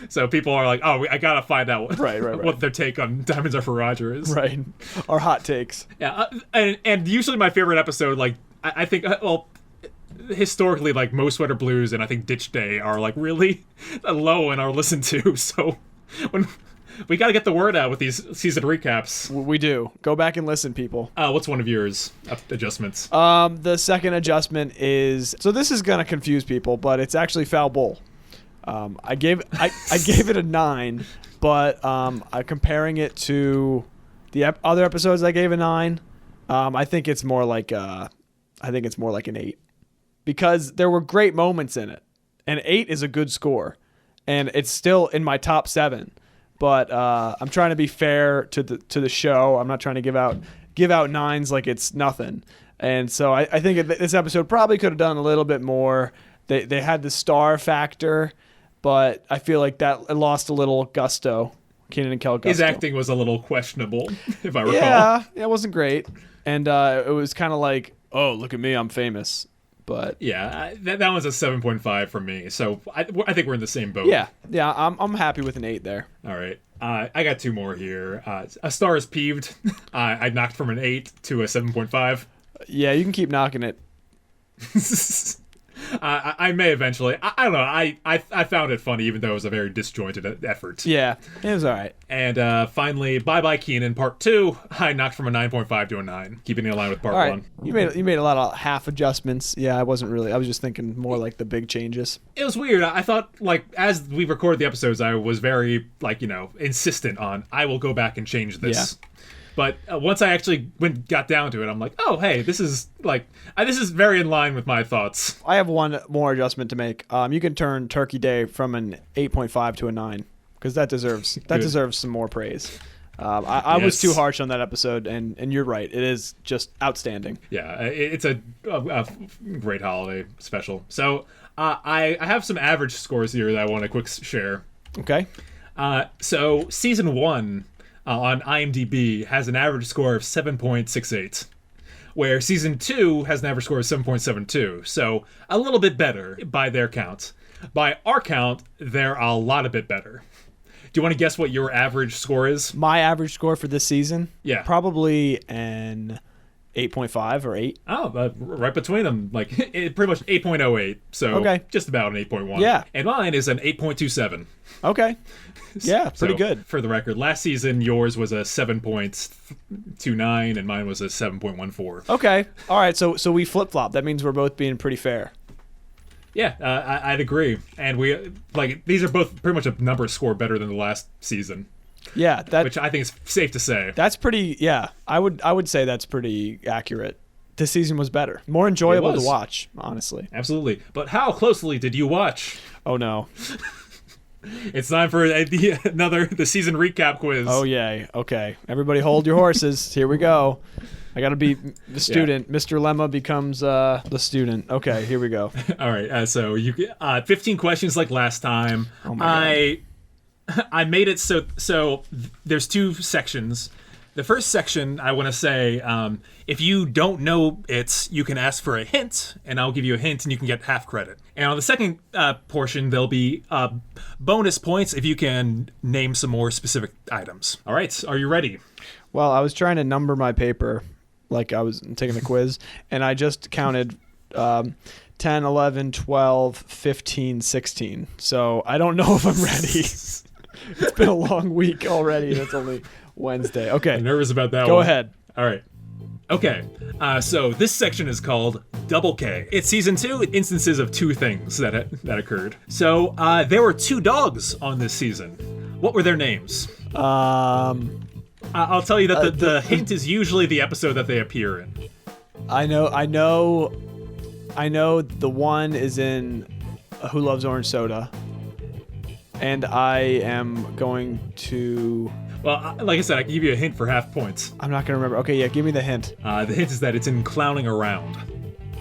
So people are like, oh, I gotta find out what their take on Diamonds Are for Roger is. Right. Our hot takes. Yeah, and usually my favorite episode, I think, historically, Mo Sweater Blues and I think Ditch Day are really low in our listen to. So when we got to get the word out with these season recaps. We do. Go back and listen, people. What's one of yours adjustments? The second adjustment is, so this is gonna confuse people, but it's actually Foul Bowl. I gave it a 9, but comparing it to the other episodes, I gave a 9. I think it's more like an 8, because there were great moments in it, and 8 is a good score, and it's still in my top 7. But I'm trying to be fair to the show. I'm not trying to give out 9s like it's nothing. And so I think this episode probably could have done a little bit more. They had the star factor, but I feel like that it lost a little gusto. Kenan and Kel gusto. His acting was a little questionable, if I recall. Yeah, it wasn't great. And it was kind of like, oh, look at me, I'm famous. But yeah, that one's a 7.5 for me. So I think we're in the same boat. Yeah, I'm happy with an 8 there. All right. I got 2 more here. A star is Peeved. I knocked from an 8 to a 7.5. Yeah, you can keep knocking it. I may eventually. I don't know. I found it funny, even though it was a very disjointed effort. Yeah, it was all right. And finally, Bye Bye Kenan, Part 2. I knocked from a 9.5 to a 9, keeping it in line with Part All right. 1. You made a lot of half adjustments. Yeah, I was just thinking more like the big changes. It was weird. I thought, like, as we recorded the episodes, I was very, like, insistent on, I will go back and change this. Yeah. But once I actually got down to it, I'm like, oh, hey, this is very in line with my thoughts. I have one more adjustment to make. You can turn Turkey Day from an 8.5 to a 9 because that deserves some more praise. I was too harsh on that episode, and you're right. It is just outstanding. Yeah, it's a great holiday special. So I have some average scores here that I want to quick share. Okay. So season 1. On IMDb has an average score of 7.68, where season 2 has an average score of 7.72. So a little bit better by their count. By our count, they're a lot bit better. Do you want to guess what your average score is? My average score for this season? Yeah. Probably an 8.5 or 8. Oh, right between them. Like, pretty much 8.08. So just about an 8.1. Yeah. And mine is an 8.27. Okay. Yeah, pretty good. For the record, last season yours was a 7.29 and mine was a 7.14. Okay. All right, so we flip-flop. That means we're both being pretty fair. Yeah, I'd agree. And these are both pretty much a number score better than the last season. Yeah, which I think is safe to say. That's pretty. Yeah, I would say that's pretty accurate. This season was better, more enjoyable to watch, honestly. Absolutely. But how closely did you watch? Oh no. It's time for the season recap quiz. Oh yay. Okay, everybody, hold your horses. Here we go. I gotta be the student. Yeah. Mr. Lemma becomes the student. Okay, here we go. All right. So you 15 questions like last time. Oh my God. I made it so there's 2 sections. The first section, I want to say, if you don't know it, you can ask for a hint, and I'll give you a hint, and you can get half credit. And on the second portion, there'll be bonus points if you can name some more specific items. All right, are you ready? Well, I was trying to number my paper like I was taking a quiz, and I just counted 10, 11, 12, 15, 16. So I don't know if I'm ready. It's been a long week already, and it's only Wednesday. Okay. I'm nervous about that one. Go ahead. All right. Okay. So this section is called Double K. It's season 2 instances of 2 things that occurred. So there were 2 dogs on this season. What were their names? I'll tell you that the hint is usually the episode that they appear in. I know the one is in Who Loves Orange Soda. And I am going to... Well, like I said, I can give you a hint for half points. I'm not going to remember. Okay, yeah, give me the hint. The hint is that it's in Clowning Around.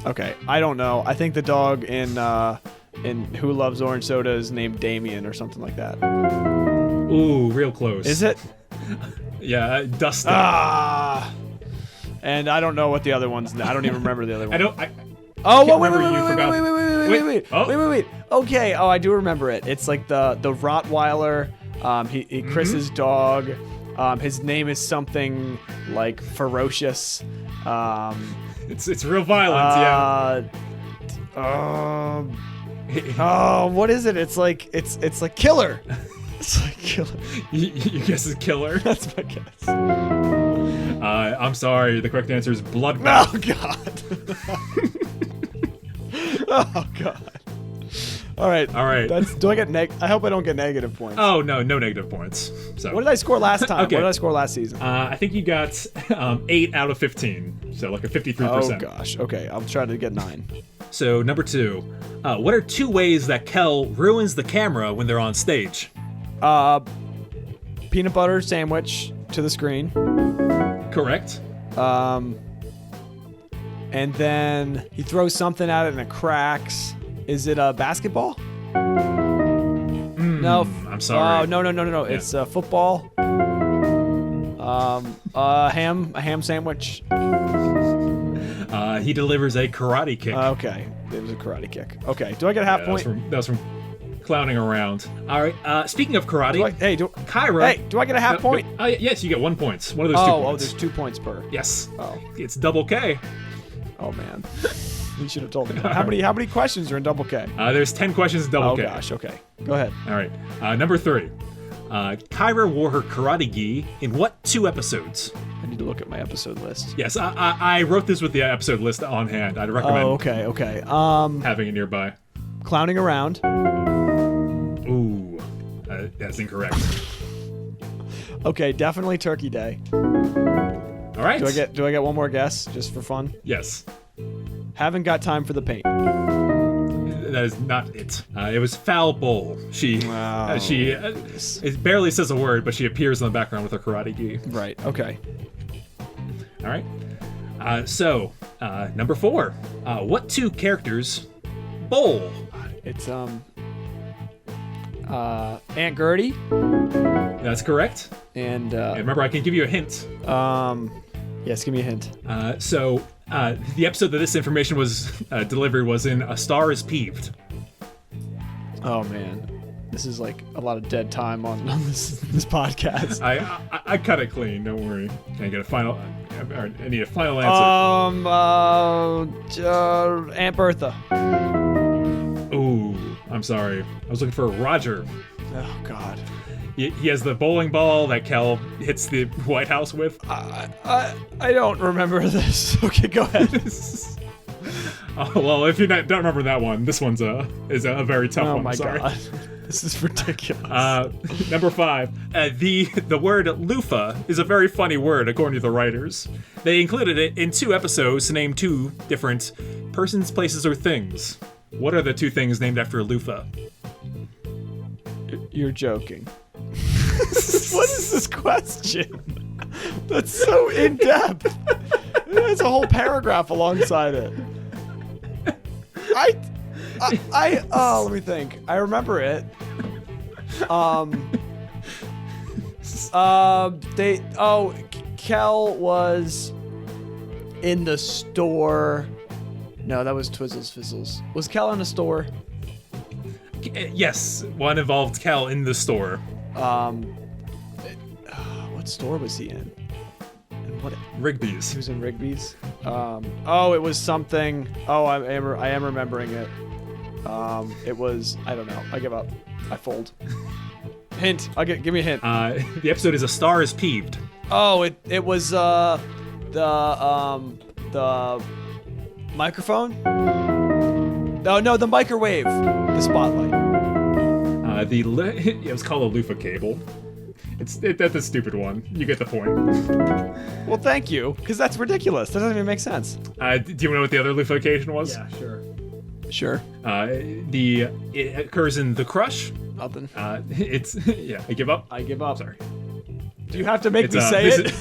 Okay, I don't know. I think the dog in Who Loves Orange Soda is named Damien or something like that. Ooh, real close. Is it? Yeah, Dustin. And I don't know what the other one's... I don't even remember the other one. Wait. Okay. Oh, I do remember it. It's like the Rottweiler. Chris's dog. His name is something like ferocious. It's real violent. What is it? It's like killer. It's like killer. Your guess is killer. That's my guess. I'm sorry. The correct answer is Bloodbath. Oh God. Oh God. All right. Do I get I hope I don't get negative points. Oh no negative points. So what did I score last time? Okay. What did I score last season? I think you got 8 out of 15, so like a 53%. Oh gosh. Okay, I'll try to get 9. So number 2, what are 2 ways that Kel ruins the camera when they're on stage? Peanut butter sandwich to the screen. Correct. And then he throws something at it and it cracks. Is it a basketball? No. I'm sorry. Oh, no. Yeah. It's football. A ham sandwich. He delivers a karate kick. Okay. It was a karate kick. Okay. Do I get a half Yeah, point? that was from clowning around. All right. Speaking of karate, Kyra. Do I get a half point? Yes, you get 1 point. One of those 2 points. Oh, there's 2 points per. Yes. Oh. It's double K. Oh man. You should have told me. How many questions are in double K? There's 10 questions in double K. Oh gosh. Okay. Go ahead. All right. Number 3. Kyra wore her karate gi in what 2 episodes? I need to look at my episode list. Yes, I wrote this with the episode list on hand. I'd recommend Oh, okay. having it nearby. Clowning around. Ooh, that's incorrect. Okay, definitely Turkey Day. All right. Do I get one more guess just for fun? Yes. Haven't got time for the paint. That is not it. It was Foul Bowl. It barely says a word, but she appears in the background with her karate gi. Right. Okay. All right. Number 4. What 2 characters bowl? It's Aunt Gertie. That's correct. And And remember, I can give you a hint. yes, give me a hint. The episode that this information was delivered was in A Star is Peeved. Oh man, this is like a lot of dead time on this podcast. I cut it clean. Don't worry. Can I get a final? I need a final answer. Aunt Bertha. Ooh, I'm sorry. I was looking for Roger. Oh God. He has the bowling ball that Kel hits the White House with. I don't remember this. Okay, go ahead. Oh, well, if you don't remember that one, this one's is a very tough one. Oh my Sorry. God. This is ridiculous. Number 5. The word loofah is a very funny word according to the writers. They included it in 2 episodes to name 2 different persons, places, or things. What are the 2 things named after a loofah? You're joking. What is this question? That's so in depth. There's a whole paragraph alongside it. Let me think. I remember it. Kel was in the store. No, that was Twizzles Fizzles. Was Kel in the store? Yes, one involved Kel in the store. What store was he in? And what? Rigby's. He was in Rigby's. It was something. Oh, I am remembering it. It was. I don't know. I give up. I fold. Hint. Give me a hint. The episode is A Star is Peeved. Oh, it was the microphone. No, the microwave. The spotlight. It was called a loofah cable. That's a stupid one. You get the point. Well, thank you, because that's ridiculous. That doesn't even make sense. Do you know what the other loofah occasion was? Yeah, sure. It occurs in The Crush. Nothing. I give up. I give up. Sorry. Do you have to make me say it?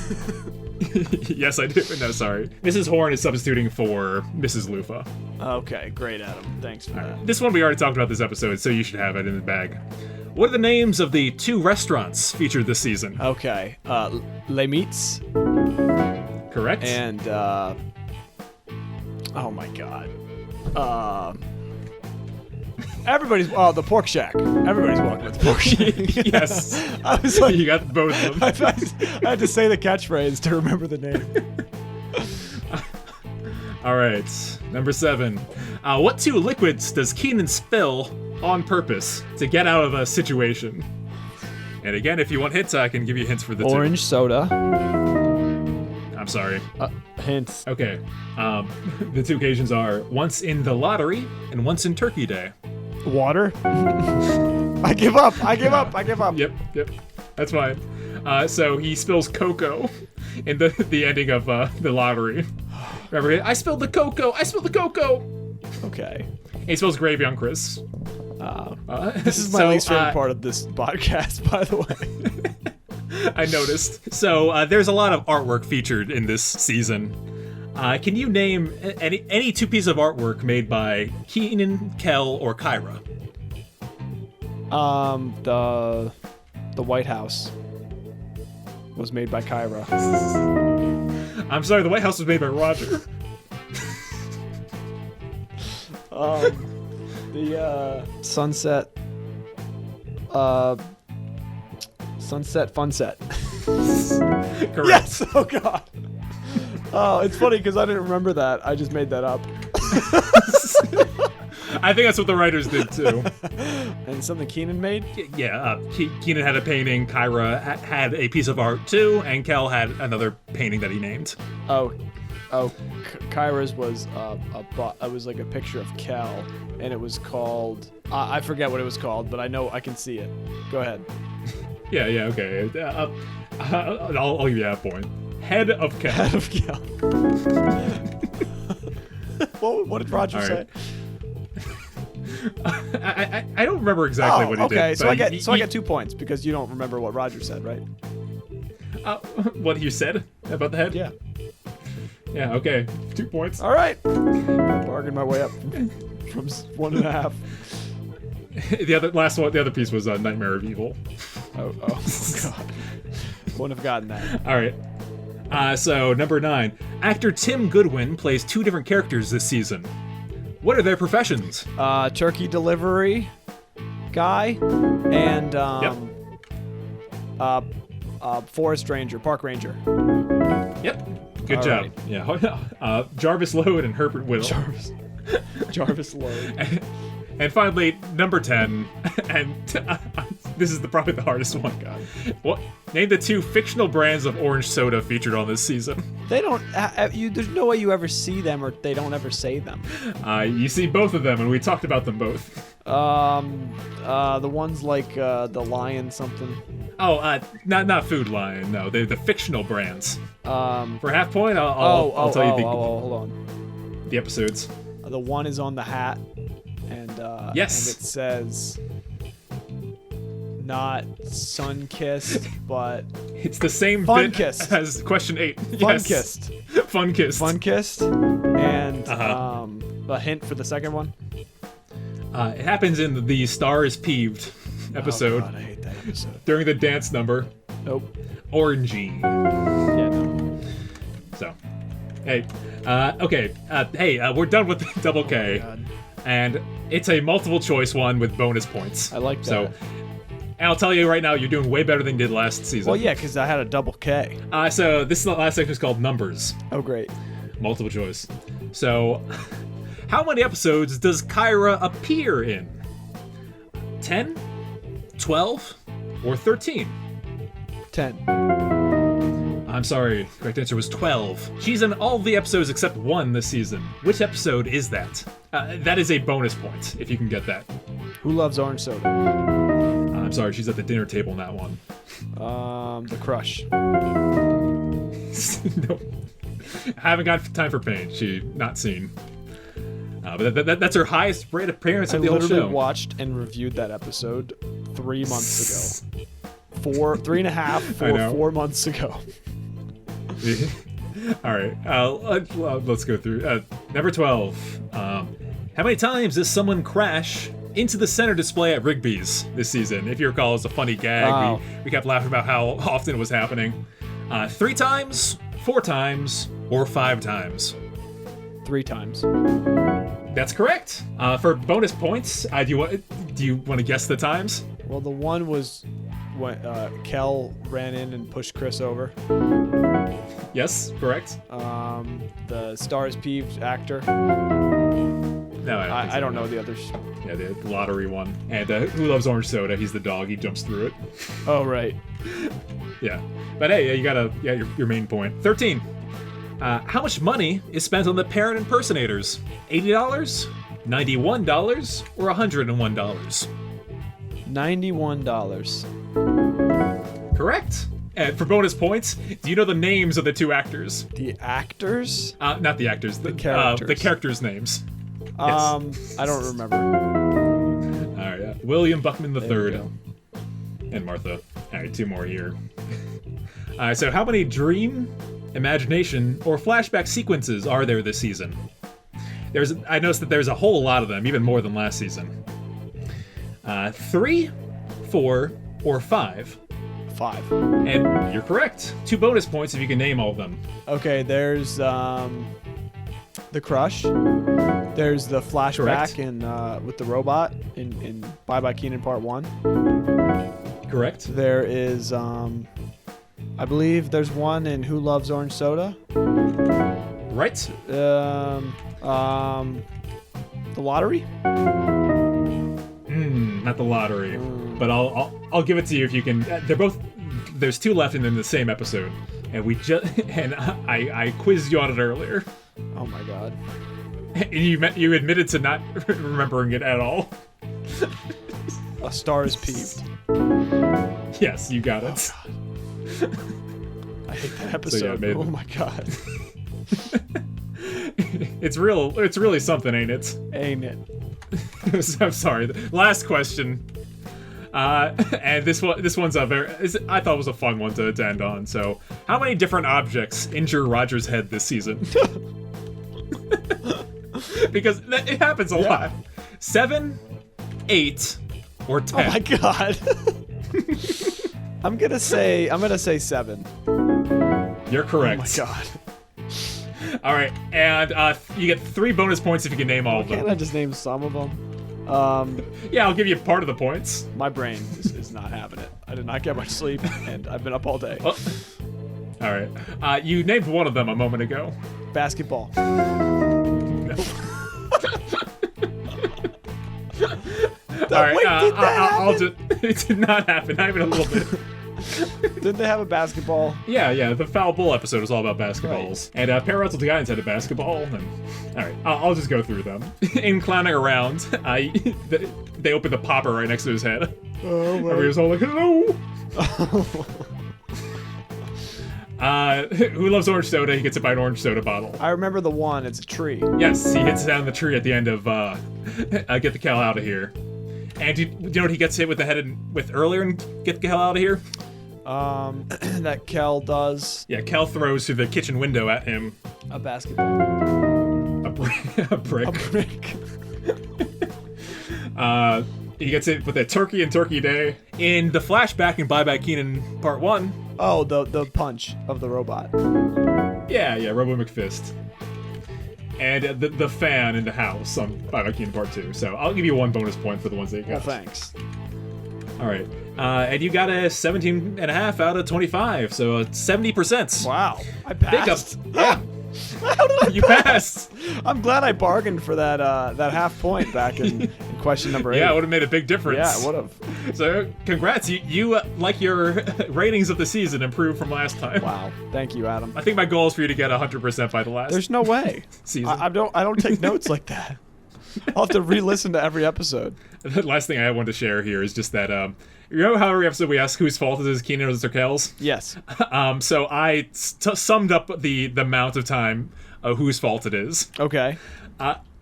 Yes, I do. No, sorry. Mrs. Horn is substituting for Mrs. Loofah. Okay, great, Adam. Thanks for that. This one we already talked about this episode, so you should have it in the bag. What are the names of the 2 restaurants featured this season? Okay, Les Meats. Correct. And oh my God. Everybody's the Pork Shack. Everybody's walking with the Pork Shack. Yes. I was like, you got both of them. I had to say the catchphrase to remember the name. All right, number 7. What 2 liquids does Kenan spill on purpose to get out of a situation? And again, if you want hints, I can give you hints for the Orange soda. I'm sorry. Hints. Okay. The 2 occasions are once in the lottery and once in Turkey Day. Water. I give up. Yep. That's fine. So he spills cocoa in the ending of the lottery. Remember, I spilled the cocoa. Okay. And he spills gravy on Chris. This is my least favorite part of this podcast, by the way. I noticed. So there's a lot of artwork featured in this season. Can you name any two pieces of artwork made by Kenan, Kel, or Kyra? The White House was made by Kyra. I'm sorry, the White House was made by Roger. The Sunset Fun Set. Correct. Yes. Oh God. Oh, it's funny because I didn't remember that. I just made that up. I think that's what the writers did too. And something Kenan made? Yeah, Kenan had a painting, Kyra had a piece of art too, and Kel had another painting that he named. Kyra's was it was like a picture of Kel, and it was called I forget what it was called, but I know I can see it. Go ahead. Yeah, okay. I'll give you that point. Head of Kel. Head of Kel. What did Roger say? I don't remember exactly what he did. Okay, so I get 2 points because you don't remember what Roger said, right? What you said about the head? Yeah. Yeah, okay. 2 points. All right. Bargained my way up from 1.5. The other piece was Nightmare of Evil. Oh God. Wouldn't have gotten that. All right. So number 9. Actor Tim Goodwin plays 2 different characters this season. What are their professions? Turkey delivery guy and forest ranger, park ranger. Yep. Good All job. right. Yeah. Jarvis Lode and Herbert Whittle. Jarvis Lode. And finally, number 10, and this is probably the hardest one. God. What? Name the 2 fictional brands of orange soda featured on this season. They don't. There's no way you ever see them, or they don't ever say them. You see both of them, and we talked about them both. The ones like the lion something. Oh, not Food Lion. No, they're the fictional brands. For half point, I'll tell you hold on. the episodes. The one is on the hat, and yes, and it says not sun-kissed, but it's the same fun-kissed as question 8. Fun-kissed. Yes. Fun-kissed. Fun-kissed. And a hint for the second one. It happens in the Star is Peeved episode. Oh God, I hate that episode. During the dance number. Nope. Orangey. Yeah, no. So, hey, okay, we're done with the double K, and it's a multiple choice one with bonus points. I like that. So, and I'll tell you right now, you're doing way better than you did last season. Well, yeah, because I had a double K. So this is the last section is called numbers. Oh, great. Multiple choice. So, how many episodes does Kyra appear in? 10, 12, or 13? 10. I'm sorry, correct answer was 12. She's in all the episodes except one this season. Which episode is that? That is a bonus point, if you can get that. Who loves orange soda? I'm sorry, she's at the dinner table in that one. The Crush. No. Haven't got time for pain. She not seen. But that's her highest rate of appearance of the whole show. I literally watched and reviewed that episode 3 months ago. 3.5, 4 months ago. All right, let's go through. Number 12. How many times does someone crash into the center display at Rigby's this season? If you recall, it was a funny gag. Wow. We kept laughing about how often it was happening. 3 times, 4 times, or 5 times? 3 times. That's correct. For bonus points, do you want to guess the times? Well, the one was when Kel ran in and pushed Chris over. Yes, correct. The Stars Peeved actor. No, I don't know the others. Yeah, the lottery one. And Who Loves Orange Soda? He's the dog. He jumps through it. Oh, right. Yeah. But hey, you got your main point. 13. How much money is spent on the parent impersonators? $80, $91, or $101? $91. Correct. And for bonus points, do you know the names of the 2 actors? The actors? Not the actors. The characters. The characters' names. Yes. I don't remember. All right. William Buckman III go. and Martha. All right, 2 more here. All right. So how many dream imagination, or flashback sequences are there this season? I noticed that there's a whole lot of them, even more than last season. 3, 4, or 5? 5. And you're correct. 2 bonus points if you can name all of them. Okay, there's the crush. There's the flashback with the robot in Bye Bye Kenan Part 1. Correct. There is I believe there's one in Who Loves Orange Soda. Right. The lottery? Not the lottery. But I'll give it to you if you can. They're both. There's 2 left and in the same episode, and I quizzed you on it earlier. Oh my god. And you admitted to not remembering it at all. A Star is Peeved. Yes, you got it. Oh, I hate that episode. So, yeah, oh my god. It's really something, ain't it? Ain't it? I'm sorry. Last question. And this one's I thought it was a fun one to end on. So, how many different objects injure Roger's head this season? Because it happens a lot. 7, 8, or 10. Oh my god. I'm gonna say 7. You're correct. Oh my god. All right, and you get 3 bonus points if you can name all of them. Can't I just name some of them? Yeah, I'll give you part of the points. My brain is not having it. I did not get much sleep, and I've been up all day. Well, all right. You named one of them a moment ago. Basketball. Nope. All right. Wait, did that I'll just. It did not happen. Not even a little bit. Didn't they have a basketball? Yeah. The Foul Bull episode was all about basketballs, and Parental Guidance had a basketball. And all right, I'll just go through them. In clowning around, they opened the popper right next to his head. Oh, and he was all like, "Hello." Who Loves Orange Soda? He gets hit by an orange soda bottle. I remember the one. It's a tree. Yes, he hits down the tree at the end of Get the Cal Out of Here. And do you know what he gets hit with the head with earlier in Get the Cal Out of Here? That Kel does. Yeah, Cal throws through the kitchen window at him. A basketball. A brick. A brick. He gets hit with a turkey in Turkey Day. In the flashback in Bye Bye Kenan Part 1. Oh, the punch of the robot. Yeah, Robo McFist. And the fan in the house on Bye Bye Kenan Part 2. So I'll give you 1 bonus point for the ones that you got. Well, thanks. All right. And you got a 17.5 out of 25, so 70%. Wow. I passed. Big up. Yeah. How did I You passed. I'm glad I bargained for that half point back in question number 8. Yeah, it would have made a big difference. Yeah, it would have. So, congrats. You like your ratings of the season improved from last time. Wow. Thank you, Adam. I think my goal is for you to get 100% by the last There's no way. season. I don't take notes like that. I'll have to re-listen to every episode. The last thing I wanted to share here is just that, you know how every episode we ask whose fault it is, Kenan or Kel's? Yes. So I summed up the amount of time whose fault it is. Okay.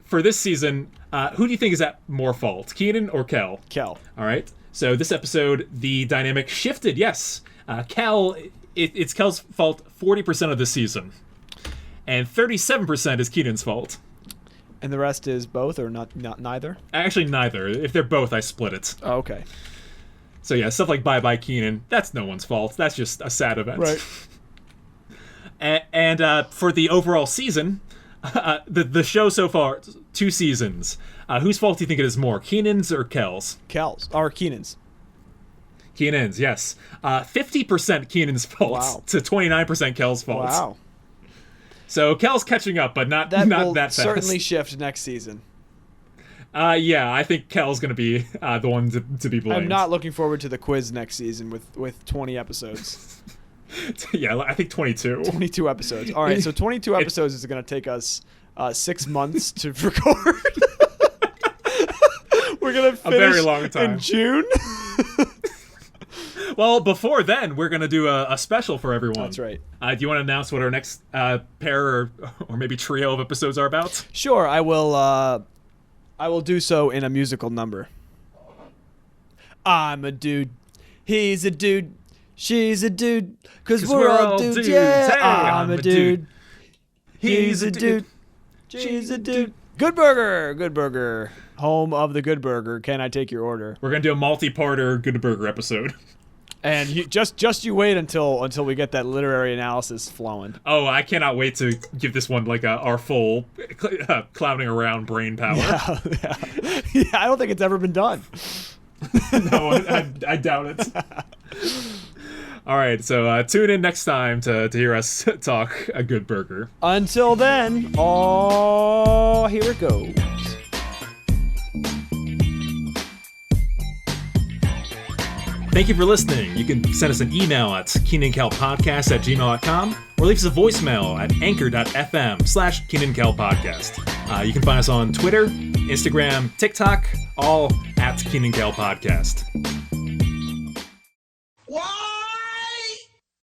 For this season, who do you think is at more fault, Kenan or Kel? Kel. All right. So this episode, the dynamic shifted. Yes, Kel. It's Kel's fault 40% of the season, and 37% is Kenan's fault. And the rest is both, or not neither? Actually, neither. If they're both, I split it. Oh, okay. So yeah, stuff like Bye Bye Kenan, that's no one's fault. That's just a sad event. Right. And for the overall season, the show so far, 2 seasons. Whose fault do you think it is more, Kenan's or Kel's? Kel's. Or Kenan's. Kenan's, yes. 50% Kenan's fault to 29% Kel's fault. Wow. So Kel's catching up, but not That not will that fast. certainly shift next season. Yeah, I think Kel's going to be the one to be blamed. I'm not looking forward to the quiz next season with 20 episodes. Yeah, I think 22. 22 episodes. All right, so 22 episodes is going to take us 6 months to record. We're going to finish a very long time in June. Well, before then, we're going to do a special for everyone. That's right. Do you want to announce what our next pair or maybe trio of episodes are about? Sure, I will do so in a musical number. I'm a dude. He's a dude. She's a dude, cause we're all dudes. Yeah, Hey, I'm a dude. He's a dude. She's a dude. Good Burger. Home of the Good Burger. Can I take your order? We're gonna do a multi-parter Good Burger episode. And you just you wait until we get that literary analysis flowing. Oh, I cannot wait to give this one like our full clowning around brain power. Yeah, I don't think it's ever been done. No, I doubt it. All right, so tune in next time to hear us talk a Good Burger. Until then, here it goes. Thank you for listening. You can send us an email at KenanCalPodcast@gmail.com or leave us a voicemail at anchor.fm/KenanCalPodcast. You can find us on Twitter, Instagram, TikTok, all at KenanCalPodcast.